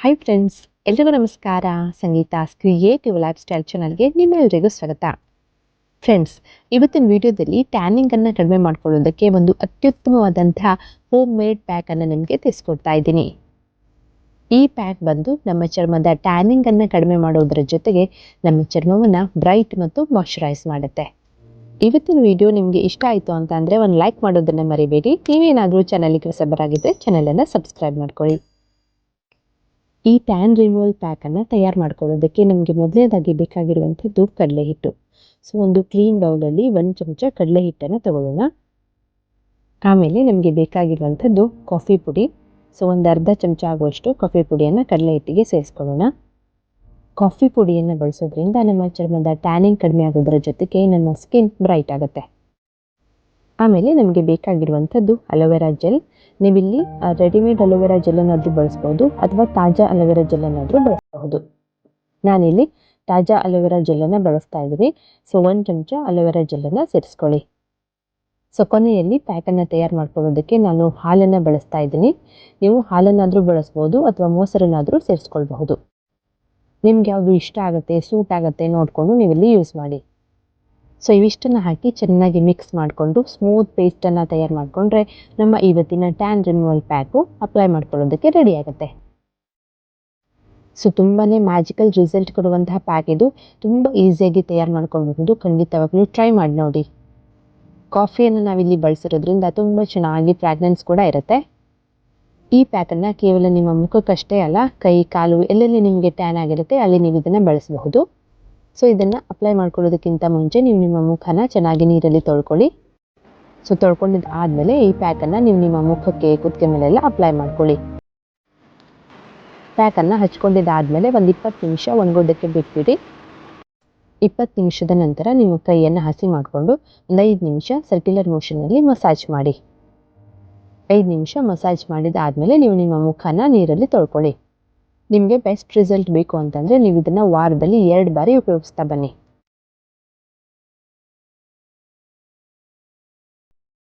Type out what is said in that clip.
Hi friends, ಎಲ್ರಿಗೂ ನಮಸ್ಕಾರ. ಸಂಗೀತಾಸ್ creative life style ಚಾನಲ್ಗೆ ನಿಮ್ಮೆಲ್ಲರಿಗೂ ಸ್ವಾಗತ. ಫ್ರೆಂಡ್ಸ್, ಇವತ್ತಿನ ವಿಡಿಯೋದಲ್ಲಿ ಟ್ಯಾನಿಂಗನ್ನು ಕಡಿಮೆ ಮಾಡ್ಕೊಳ್ಳೋದಕ್ಕೆ ಒಂದು ಅತ್ಯುತ್ತಮವಾದಂತಹ ಹೋಮ್ ಮೇಡ್ ಪ್ಯಾಕನ್ನು ನಿಮಗೆ ತಿಳಿಸ್ಕೊಡ್ತಾ ಇದ್ದೀನಿ. ಈ ಪ್ಯಾಕ್ ಬಂದು ನಮ್ಮ ಚರ್ಮದ ಟ್ಯಾನಿಂಗನ್ನು ಕಡಿಮೆ ಮಾಡೋದರ ಜೊತೆಗೆ ನಮ್ಮ ಚರ್ಮವನ್ನು ಬ್ರೈಟ್ ಮತ್ತು ಮಾಯ್ಶ್ಚರೈಸ್ ಮಾಡುತ್ತೆ. ಇವತ್ತಿನ ವಿಡಿಯೋ ನಿಮಗೆ ಇಷ್ಟ ಆಯಿತು ಅಂತ ಅಂದರೆ ಒಂದು ಲೈಕ್ ಮಾಡೋದನ್ನು ಮರಿಬೇಡಿ. ನೀವೇನಾದರೂ ಚಾನಲ್ಗೆ ಹೊಸಬರಾಗಿದ್ದರೆ ಚಾನಲನ್ನು ಸಬ್ಸ್ಕ್ರೈಬ್ ಮಾಡ್ಕೊಳ್ಳಿ. ಈ ಟ್ಯಾನ್ ರಿಮೂವಲ್ ಪ್ಯಾಕನ್ನು ತಯಾರು ಮಾಡ್ಕೊಳ್ಳೋದಕ್ಕೆ ನಮಗೆ ಮೊದಲನೇದಾಗಿ ಬೇಕಾಗಿರುವಂಥದ್ದು ಕಡಲೆ ಹಿಟ್ಟು. ಸೊ ಒಂದು ಕ್ಲೀನ್ ಬೌಲಲ್ಲಿ 1 ಚಮಚ ಕಡಲೆ ಹಿಟ್ಟನ್ನು ತಗೊಳ್ಳೋಣ. ಆಮೇಲೆ ನಮಗೆ ಬೇಕಾಗಿರುವಂಥದ್ದು ಕಾಫಿ ಪುಡಿ. ಸೊ ಒಂದು ಅರ್ಧ ಚಮಚ ಆಗುವಷ್ಟು ಕಾಫಿ ಪುಡಿಯನ್ನು ಕಡಲೆ ಹಿಟ್ಟಿಗೆ ಸೇರಿಸ್ಕೊಳ್ಳೋಣ. ಕಾಫಿ ಪುಡಿಯನ್ನು ಬಳಸೋದ್ರಿಂದ ನಮ್ಮ ಚರ್ಮದ ಟ್ಯಾನಿಂಗ್ ಕಡಿಮೆ ಆಗೋದರ ಜೊತೆಗೆ ನಮ್ಮ ಸ್ಕಿನ್ ಬ್ರೈಟ್ ಆಗುತ್ತೆ. ಆಮೇಲೆ ನಮಗೆ ಬೇಕಾಗಿರುವಂಥದ್ದು ಅಲೋವೆರಾ ಜೆಲ್. ನೀವಿಲ್ಲಿ ರೆಡಿಮೇಡ್ ಅಲೋವೆರಾ ಜೆಲ್ಲನ್ನಾದರೂ ಬಳಸ್ಬೋದು ಅಥವಾ ತಾಜಾ ಅಲೋವೆರಾ ಜೆಲ್ಲನ್ನಾದರೂ ಬಳಸಬಹುದು. ನಾನಿಲ್ಲಿ ತಾಜಾ ಅಲೋವೆರಾ ಜೆಲ್ಲನ್ನು ಬಳಸ್ತಾ ಇದ್ದೀನಿ. ಸೊ 1 ಚಮಚ ಅಲೋವೆರಾ ಜೆಲ್ಲನ್ನು ಸೇರಿಸ್ಕೊಳ್ಳಿ. ಸೊ ಕೊನೆಯಲ್ಲಿ ಪ್ಯಾಕನ್ನು ತಯಾರು ಮಾಡ್ಕೊಳ್ಳೋದಕ್ಕೆ ನಾನು ಹಾಲನ್ನು ಬಳಸ್ತಾ ಇದ್ದೀನಿ. ನೀವು ಹಾಲನ್ನಾದರೂ ಬಳಸ್ಬೋದು ಅಥವಾ ಮೊಸರನ್ನಾದರೂ ಸೇರಿಸ್ಕೊಳ್ಬಹುದು. ನಿಮ್ಗೆ ಯಾವುದು ಇಷ್ಟ ಆಗುತ್ತೆ, ಸೂಟ್ ಆಗುತ್ತೆ ನೋಡಿಕೊಂಡು ನೀವಿಲ್ಲಿ ಯೂಸ್ ಮಾಡಿ. ಸೊ ಇವಿಷ್ಟನ್ನು ಹಾಕಿ ಚೆನ್ನಾಗಿ ಮಿಕ್ಸ್ ಮಾಡಿಕೊಂಡು ಸ್ಮೂತ್ ಪೇಸ್ಟನ್ನು ತಯಾರು ಮಾಡಿಕೊಂಡ್ರೆ ನಮ್ಮ ಇವತ್ತಿನ ಟ್ಯಾನ್ ರಿಮೂವಲ್ ಪ್ಯಾಕು ಅಪ್ಲೈ ಮಾಡ್ಕೊಳ್ಳೋದಕ್ಕೆ ರೆಡಿ ಆಗುತ್ತೆ. ಸೊ ತುಂಬಾ ಮ್ಯಾಜಿಕಲ್ ರಿಸಲ್ಟ್ ಕೊಡುವಂತಹ ಪ್ಯಾಕ್ ಇದು. ತುಂಬ ಈಸಿಯಾಗಿ ತಯಾರು ಮಾಡ್ಕೊಳ್ಬಹುದು. ಖಂಡಿತವಾಗ್ಲೂ ಟ್ರೈ ಮಾಡಿ ನೋಡಿ. ಕಾಫಿಯನ್ನು ನಾವಿಲ್ಲಿ ಬಳಸಿರೋದ್ರಿಂದ ತುಂಬ ಚೆನ್ನಾಗಿ ಫ್ರಾಗ್ರೆನ್ಸ್ ಕೂಡ ಇರುತ್ತೆ. ಈ ಪ್ಯಾಕನ್ನು ಕೇವಲ ನಿಮ್ಮ ಮುಖಕ್ಕಷ್ಟೇ ಅಲ್ಲ, ಕೈ ಕಾಲು ಎಲ್ಲೆಲ್ಲಿ ನಿಮಗೆ ಟ್ಯಾನ್ ಆಗಿರುತ್ತೆ ಅಲ್ಲಿ ನೀವು ಇದನ್ನು ಬಳಸಬಹುದು. ಸೊ ಇದನ್ನು ಅಪ್ಲೈ ಮಾಡ್ಕೊಳ್ಳೋದಕ್ಕಿಂತ ಮುಂಚೆ ನೀವು ನಿಮ್ಮ ಮುಖನ ಚೆನ್ನಾಗಿ ನೀರಲ್ಲಿ ತೊಳ್ಕೊಳ್ಳಿ. ಸೊ ತೊಳ್ಕೊಂಡಿದ್ದು ಆದಮೇಲೆ ಈ ಪ್ಯಾಕನ್ನು ನೀವು ನಿಮ್ಮ ಮುಖಕ್ಕೆ ಕುತ್ತಿಗೆ ಮೇಲೆಲ್ಲ ಅಪ್ಲೈ ಮಾಡ್ಕೊಳ್ಳಿ. ಪ್ಯಾಕನ್ನು ಹಚ್ಕೊಂಡಿದ್ದಾದಮೇಲೆ ಒಂದು 20 ನಿಮಿಷ ಒಣಗೋದಕ್ಕೆ ಬಿಟ್ಬಿಡಿ. 20 ನಿಮಿಷದ ನಂತರ ನಿಮ್ಮ ಕೈಯನ್ನು ಹಸಿ ಮಾಡಿಕೊಂಡು ಒಂದು 5 ನಿಮಿಷ ಸರ್ಕ್ಯುಲರ್ ಮೋಷನಲ್ಲಿ ಮಸಾಜ್ ಮಾಡಿ. 5 ನಿಮಿಷ ಮಸಾಜ್ ಮಾಡಿದ್ದಾದಮೇಲೆ ನೀವು ನಿಮ್ಮ ಮುಖನ ನೀರಲ್ಲಿ ತೊಳ್ಕೊಳ್ಳಿ. ನಿಮಗೆ ಬೆಸ್ಟ್ ರಿಸಲ್ಟ್ ಬೇಕು ಅಂತಂದರೆ ನೀವು ಇದನ್ನು ವಾರದಲ್ಲಿ 2 ಬಾರಿ ಉಪಯೋಗಿಸ್ತಾ ಬನ್ನಿ.